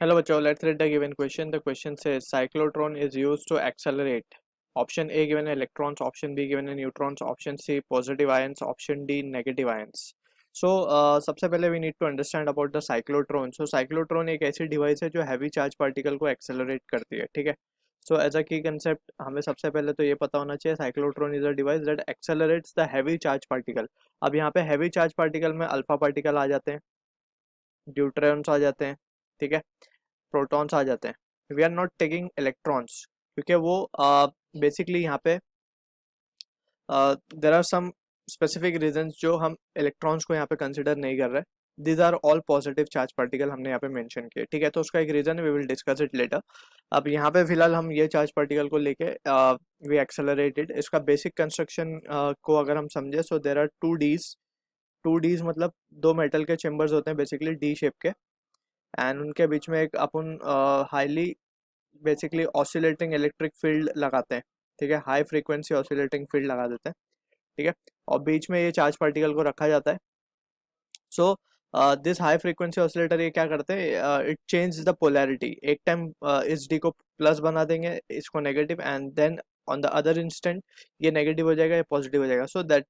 Hello, bachcho. Let's read the given question. The question says cyclotron is used to accelerate. Option A given electrons, option B given neutrons, option C positive ions, option D negative ions. सबसे पहले we need to understand about the cyclotron. So cyclotron एक ऐसी device है जो heavy charge particle को accelerate करती है, ठीक है. सो एज अ की कंसेप्ट हमें सबसे पहले तो ये पता होना चाहिए cyclotron is a device that accelerates the heavy charge particle. अब यहाँ पे हैवी चार्ज पार्टिकल में अल्फा पार्टिकल आ जाते हैं, ड्यूट्रॉन्स आ जाते हैं, ठीक है, प्रोटॉन्स आ जाते हैं. We are not taking electrons क्योंकि वो बेसिकली यहाँ पे there are some specific reasons जो हम इलेक्ट्रॉन्स को यहाँ पे कंसिडर नहीं कर रहे. These are all positive charge particle हमने यहाँ पे मेंशन किए, ठीक है. तो उसका एक रीजन है, we will discuss it later. अब यहाँ पे फिलहाल हम ये चार्ज पार्टिकल को लेके वी एक्सेलरेटेड. इसका बेसिक कंस्ट्रक्शन को अगर हम समझे, सो देर आर टू डीज मतलब दो मेटल के चेम्बर्स होते हैं बेसिकली डी शेप के, एंड उनके बीच में एक अपन highly basically oscillating electric field लगाते हैं, ठीक है. हाई फ्रीक्वेंसी ऑसिलेटिंग फील्ड लगा देते हैं, ठीक है. और बीच में ये चार्ज पार्टिकल को रखा जाता है. So this high frequency oscillator ये क्या करते हैं, इट चेंज द पोलैरिटी. एक टाइम इस डी को प्लस बना देंगे, इसको negative, and then on the other instant ये नेगेटिव हो जाएगा, ये पॉजिटिव हो जाएगा. सो दैट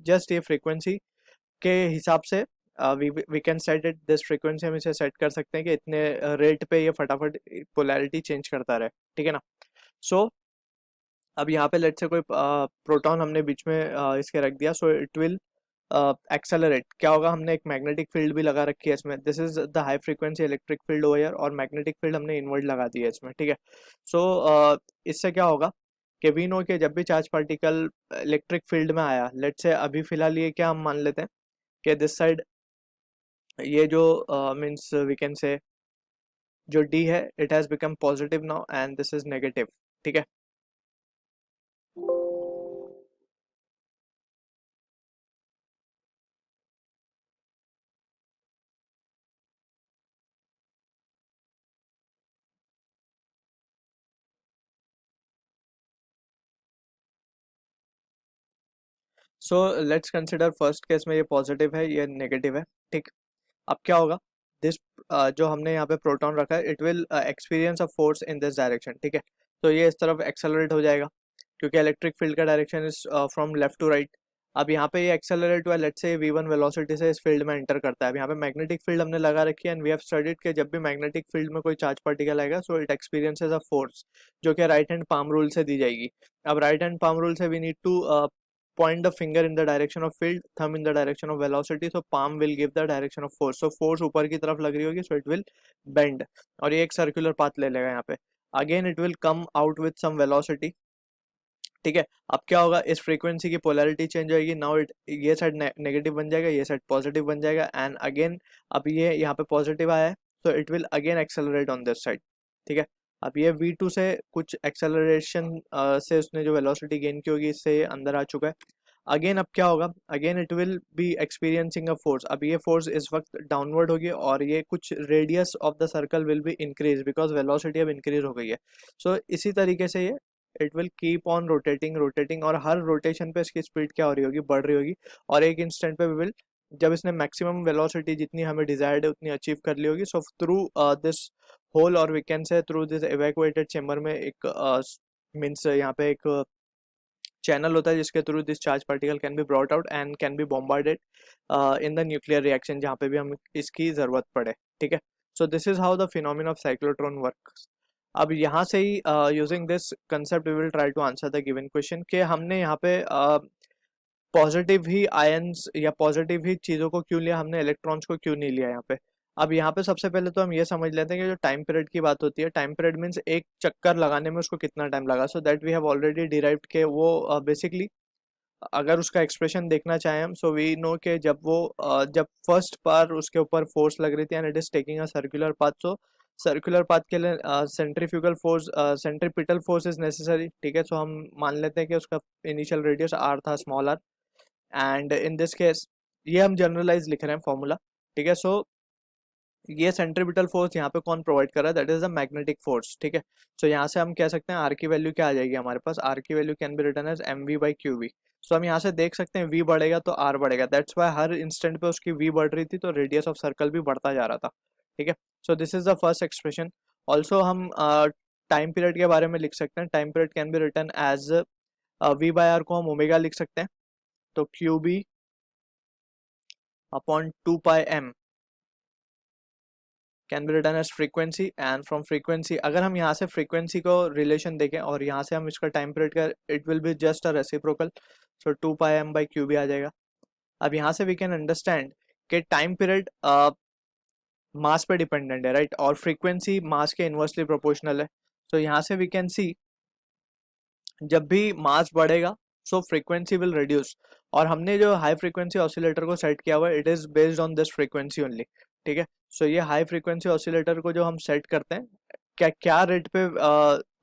जस्ट ये फ्रीक्वेंसी के हिसाब से we can set it this frequency. हम इसे सेट कर सकते हैं कि इतने रेट पे ये फटाफट पोलैरिटी चेंज करता रहे, ठीक है ना. सो अब यहाँ पे लेट से कोई प्रोटॉन हमने बीच में इसके रख दिया, सो इट विल एक्सेलरेट. क्या होगा, हमने एक मैग्नेटिक फील्ड भी लगा रखी है इसमें. This is the high frequency electric field over here, और मैग्नेटिक फील्ड हमने इनवर्ट लगा दी है इसमें, ठीक है. सो इससे क्या होगा कि वी नो कि जब भी चार्ज पार्टिकल इलेक्ट्रिक फील्ड में आया, लेट से अभी फिलहाल ये क्या हम मान लेते हैं कि दिस साइड ये जो मीन्स वी कैन से जो डी है it has become positive now and this is negative, ठीक है. So let's consider first case में ये पॉजिटिव है, ये नेगेटिव है, ठीक. अब क्या होगा, दिस जो हमने यहाँ पे प्रोटॉन रखा है, it will experience a force in this direction, ठीक है. तो ये इस तरफ एक्सेलरेट हो जाएगा क्योंकि इलेक्ट्रिक फील्ड का direction is from left to right. अब यहाँ पे ये एक्सेलरेट हुआ, लेट्स से v1 वेलोसिटी से इस फील्ड में एंटर करता है. अब यहाँ पे मैग्नेटिक फील्ड हमने लगा रखी है, एंड वी हैव स्टडीड कि जब भी मैग्नेटिक फील्ड में कोई चार्ज पार्टिकल आएगा, so it experiences a force जो कि राइट हैंड पाम रूल से दी जाएगी. अब राइट हैंड पाम रूल से we need to point the finger in the direction of field, thumb in the direction of velocity, so palm will give the direction of force. So force ऊपर की तरफ लग रही होगी, so it will bend, और ये एक circular path ले लेगा यहाँ पे. Again it will come out with some velocity, ठीक है. अब क्या होगा, इस फ्रीक्वेंसी की पोलैरिटी चेंज होगी. नाउ इट ये साइड नेगेटिव बन जाएगा, ये साइड पॉजिटिव बन जाएगा, एंड अगेन अब ये यहाँ पे पॉजिटिव आया है, तो it will again accelerate on this side, ठीक है. अब ये v2 से कुछ एक्सेलरेशन से उसने जो वेलोसिटी गेन की होगी, इससे ये अंदर आ चुका है. अगेन अब क्या होगा, again it will B experiencing a force. अब ये फोर्स इस वक्त डाउनवर्ड होगी, और ये कुछ radius of the circle will be increase because velocity अब इंक्रीज हो गई है. सो इसी तरीके से ये it will keep on rotating, और हर रोटेशन पे इसकी स्पीड क्या हो रही होगी, बढ़ रही होगी. और एक इंस्टेंट पे विल, जब इसने मैक्सिमम वेलोसिटी जितनी हमें डिजायर्ड है उतनी अचीव कर ली होगी, सो थ्रू दिस होल, और we can say through this evacuated chamber में एक मीन्स यहाँ पे एक चैनल होता है जिसके through this charge particle can be brought out and can be bombarded in the nuclear reaction जहाँ पे भी हम इसकी जरूरत पड़े, ठीक है. So this is how the phenomena of cyclotron works. अब यहाँ से ही using this concept we will try to answer the given question कि हमने यहाँ पे पॉजिटिव ही आयंस या पॉजिटिव ही चीज़ों को क्यों लिया, हमने इलेक्ट्रॉन्स को क्यों नहीं लिया यहाँ पे. अब यहाँ पे सबसे पहले तो हम ये समझ लेते हैं कि जो टाइम पीरियड की बात होती है, टाइम पीरियड मीन्स एक चक्कर लगाने में उसको कितना टाइम लगा. So that we have already derived के वो बेसिकली अगर उसका एक्सप्रेशन देखना चाहें हम, सो वी नो कि जब वो जब फर्स्ट बार उसके ऊपर फोर्स लग रही थी and it is taking a circular path, so circular path के लिए centrifugal force, centripetal force is necessary, ठीक है. सो हम मान लेते हैं कि उसका इनिशियल रेडियस आर था, small R, and in this case ये हम जनरलाइज लिख रहे हैं फॉर्मूला, ठीक है. सो ये सेंट्रीपिटल फोर्स यहाँ पे कौन प्रोवाइड कर रहा है, that is the magnetic force, ठीक है. सो यहाँ से हम कह सकते हैं आर की वैल्यू क्या आ जाएगी हमारे पास, आर की value can be written as m v by q v. So हम यहाँ से देख सकते हैं v बढ़ेगा तो r बढ़ेगा, दैट्स वाई हर इंस्टेंट पे उसकी v बढ़ रही थी तो रेडियस ऑफ सर्कल भी बढ़ता जा रहा था, ठीक है. So this is the first expression. Also हम टाइम पीरियड के बारे में लिख सकते हैं. Time period can be written as v by r को हम ओमेगा लिख सकते हैं. तो q b upon 2 pi m can be written as frequency. And from frequency अगर हम यहाँ से फ्रीक्वेंसी को रिलेशन देखें और यहाँ से हम इसका टाइम पीरियड का, it will be just a reciprocal. So 2 pi m by q B आ जाएगा. अब यहाँ से वी कैन अंडरस्टैंड कि टाइम पीरियड मास पे डिपेंडेंट है, राइट, और फ्रीक्वेंसी मास के इन्वर्सली प्रोपोर्शनल है. तो यहाँ से वी कैन सी जब भी मास बढ़ेगा सो फ्रीक्वेंसी विल रिड्यूस. और हमने जो हाई फ्रीक्वेंसी ऑसिलेटर को सेट किया हुआ है, it is based on this frequency only. ठीक है. सो ये हाई फ्रीक्वेंसी ऑसिलेटर को जो हम सेट करते हैं, क्या क्या रेट पे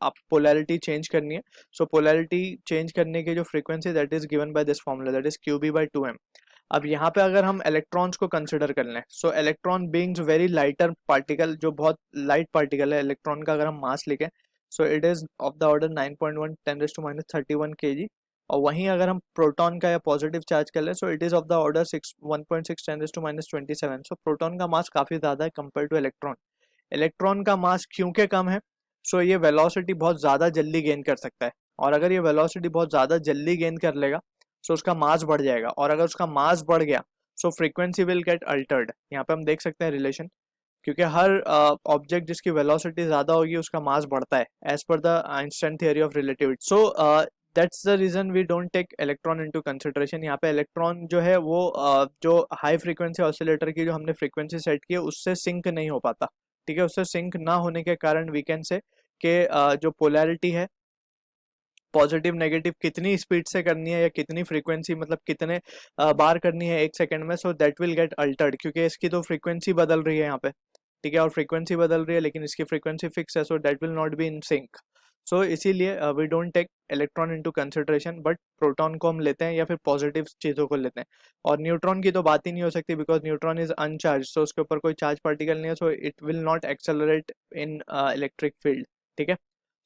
आप पोलैरिटी चेंज करनी है. सो पोलैरिटी चेंज करने की जो frequency that is given by this formula, that is QB/2m. अब यहाँ पे अगर हम इलेक्ट्रॉन्स को कंसिडर कर लें, सो electron beings very lighter particle, जो बहुत लाइट पार्टिकल है इलेक्ट्रॉन का, अगर हम मास लिखें so it is of the order 9.1 10⁻31 kg. और वहीं अगर हम प्रोटॉन का या पॉजिटिव चार्ज कर लें so it is of the order 1.6 10⁻27. So proton का मास काफी ज्यादा है कंपेयर टू इलेक्ट्रॉन. इलेक्ट्रॉन का मास क्योंकि कम है, सो ये वेलोसिटी बहुत ज्यादा जल्दी गेन कर सकता है. और अगर ये वेलोसिटी बहुत ज्यादा जल्दी गेन कर लेगा सो उसका मास बढ़ जाएगा. और अगर उसका मास बढ़ गया सो फ्रीक्वेंसी विल गेट अल्टर्ड. यहाँ पे हम देख सकते हैं रिलेशन, क्योंकि हर ऑब्जेक्ट जिसकी वेलोसिटी ज्यादा होगी उसका मास बढ़ता है as per the Einstein theory of relativity. So that's the reason we don't take electron into consideration. यहाँ पे इलेक्ट्रॉन जो है वो जो हाई फ्रीक्वेंसी ऑसिलेटर की जो हमने फ्रीक्वेंसी सेट की है उससे सिंक नहीं हो पाता. ठीक है. उससे सिंक ना होने के कारण वी कैन से कि जो पोलैरिटी है पॉजिटिव नेगेटिव कितनी स्पीड से करनी है या कितनी फ्रीक्वेंसी, मतलब कितने बार करनी है 1 सेकंड में, सो दैट विल गेट अल्टर्ड, क्योंकि इसकी तो फ्रीक्वेंसी बदल रही है यहाँ पे. ठीक है. और फ्रीक्वेंसी बदल रही है लेकिन इसकी फ्रीक्वेंसी फिक्स है, so that will not be in sync. So इसीलिए we don't take electron into consideration, but proton को हम लेते हैं या फिर पॉजिटिव चीज़ों को लेते हैं. और न्यूट्रॉन की तो बात ही नहीं हो सकती because neutron is uncharged, so उसके ऊपर कोई चार्ज पार्टिकल नहीं है, so it will not accelerate in electric field. ठीक है.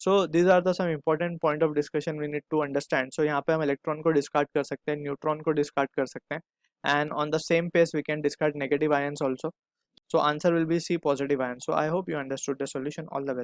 So these are the some important point of discussion we need to understand. So यहाँ पे हम इलेक्ट्रॉन को डिस्कार्ड कर सकते हैं, न्यूट्रॉन को डिस्कार्ड कर सकते हैं, and on the same pace we can discard negative ions also. So answer will be C, positive ion. So I hope you understood the solution. All the best.